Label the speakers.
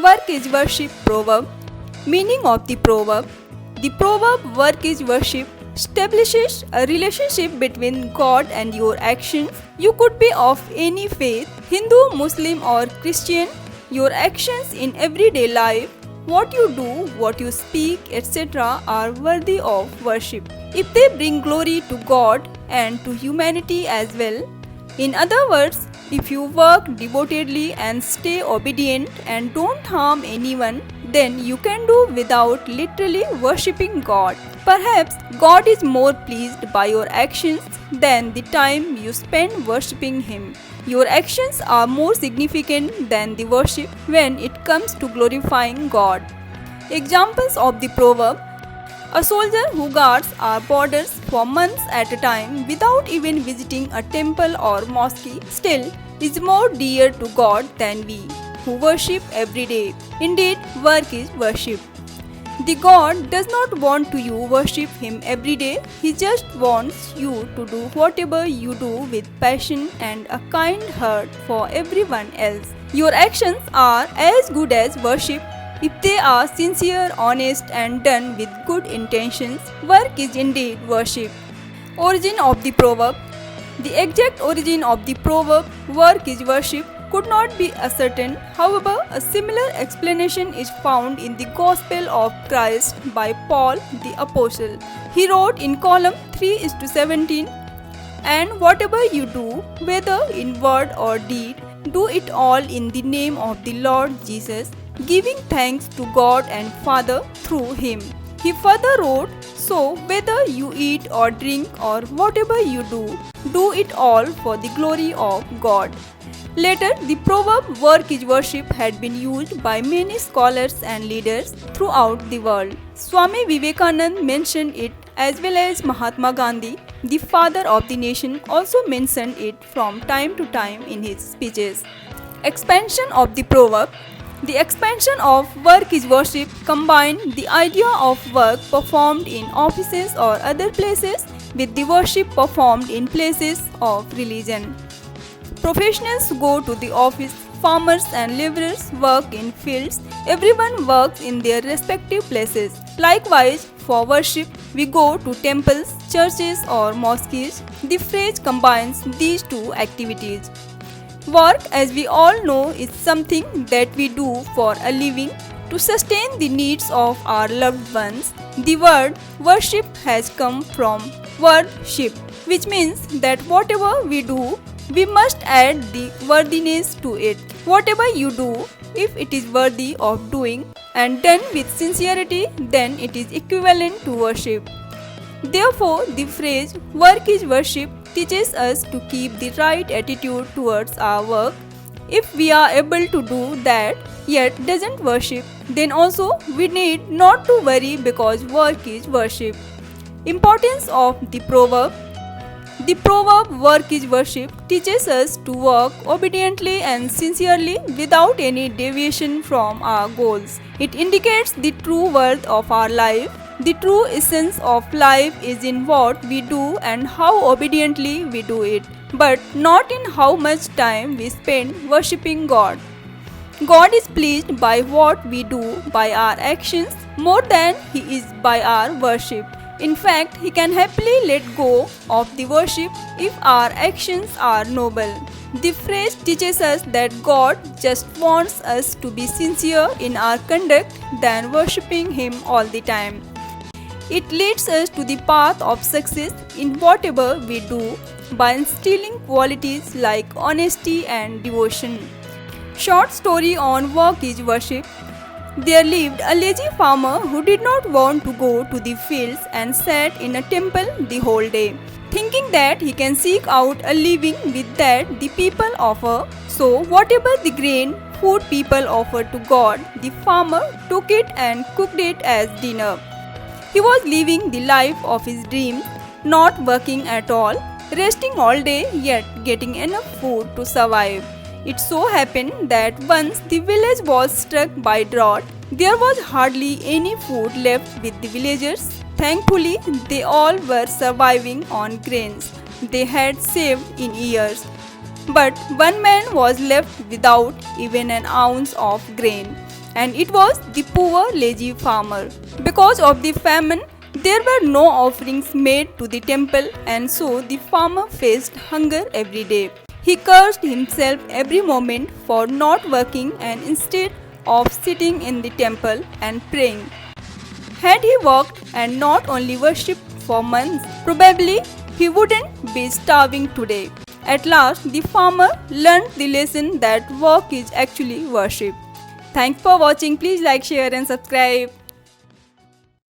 Speaker 1: Work is worship proverb. Meaning of the proverb. The proverb work is worship establishes a relationship between God and your actions. You could be of any faith, Hindu, Muslim or Christian. Your actions in everyday life, what you do, what you speak, etc. are worthy of worship if they bring glory to God and to humanity as well. In other words, if you work devotedly and stay obedient and don't harm anyone, then you can do without literally worshipping God. Perhaps God is more pleased by your actions than the time you spend worshipping Him. Your actions are more significant than the worship when it comes to glorifying God. Examples of the proverb. A soldier who guards our borders for months at a time without even visiting a temple or mosque still is more dear to God than we, who worship every day. Indeed, work is worship. The God does not want you worship Him every day. He just wants you to do whatever you do with passion and a kind heart for everyone else. Your actions are as good as worship if they are sincere, honest and done with good intentions. Work is indeed worship. Origin of the proverb. The exact origin of the proverb work is worship could not be ascertained. However, a similar explanation is found in the Gospel of Christ by Paul the Apostle. He wrote in column 3:17, "And whatever you do, whether in word or deed, do it all in the name of the Lord Jesus, giving thanks to God and Father through Him." He further wrote, "So whether you eat or drink or whatever you do it all for the glory of God." Later, the proverb work is worship had been used by many scholars and leaders throughout the world. Swami Vivekananda mentioned it as well as Mahatma Gandhi, the father of the nation, also mentioned it from time to time in his speeches. Expansion of the proverb. The expansion of work is worship combined the idea of work performed in offices or other places with the worship performed in places of religion. Professionals go to the office, farmers and laborers work in fields, everyone works in their respective places. Likewise, for worship, we go to temples, churches or mosques. The phrase combines these two activities. Work, as we all know, is something that we do for a living to sustain the needs of our loved ones. The word worship has come from worship, which means that whatever we do, we must add the worthiness to it. Whatever you do, if it is worthy of doing and done with sincerity, then it is equivalent to worship. Therefore, the phrase work is worship teaches us to keep the right attitude towards our work. If we are able to do that yet doesn't worship, then also we need not to worry because work is worship. Importance of the proverb. The proverb work is worship teaches us to work obediently and sincerely without any deviation from our goals. It indicates the true worth of our life. The true essence of life is in what we do and how obediently we do it, but not in how much time we spend worshipping God. God is pleased by what we do by our actions more than He is by our worship. In fact, He can happily let go of the worship if our actions are noble. The phrase teaches us that God just wants us to be sincere in our conduct than worshipping Him all the time. It leads us to the path of success in whatever we do by instilling qualities like honesty and devotion. Short story on work is worship. There lived a lazy farmer who did not want to go to the fields and sat in a temple the whole day, thinking that he can seek out a living with that the people offer. So whatever the grain, food people offered to God, the farmer took it and cooked it as dinner. He was living the life of his dreams, not working at all, resting all day yet getting enough food to survive. It so happened that once the village was struck by drought, there was hardly any food left with the villagers. Thankfully, they all were surviving on grains they had saved in years. But one man was left without even an ounce of grain. and it was the poor lazy farmer. Because of the famine, there were no offerings made to the temple, and so the farmer faced hunger every day. He cursed himself every moment for not working and instead of sitting in the temple and praying. Had he worked and not only worshipped for months, probably he wouldn't be starving today. At last, the farmer learned the lesson that work is actually worship. Thanks for watching. Please like, share and subscribe.